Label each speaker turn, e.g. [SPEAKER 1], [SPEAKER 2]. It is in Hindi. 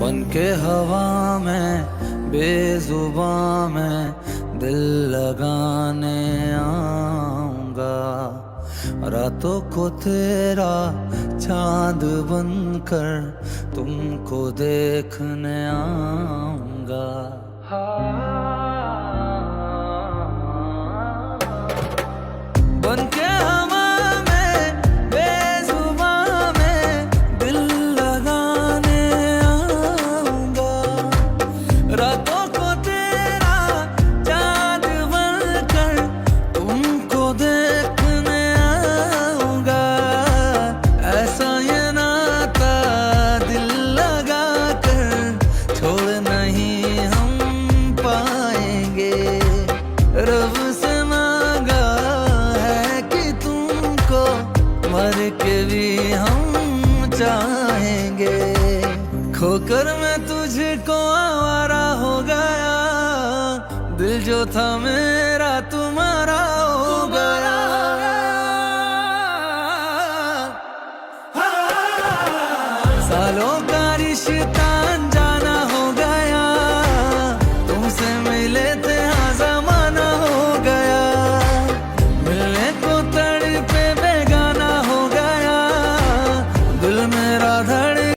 [SPEAKER 1] बन के हवा में बेजुबां में दिल लगाने आऊंगा। रातों को तेरा चांद बनकर तुमको देखने आऊंगा। बन के हवा में बेजुबां में दिल लगाने आऊंगा। रातों को तेरा चांद बनकर तुमको देखने आऊंगा। ऐसा ये नाता दिल लगा कर छोड़ नहीं हम पाएंगे। रब से मांगा है कि तुमको मर के भी हम चाहेंगे। खोकर मैं तुझको आवारा हो गया, दिल जो था मेरा तुम्हारा हो गया। सालों का रिश्ता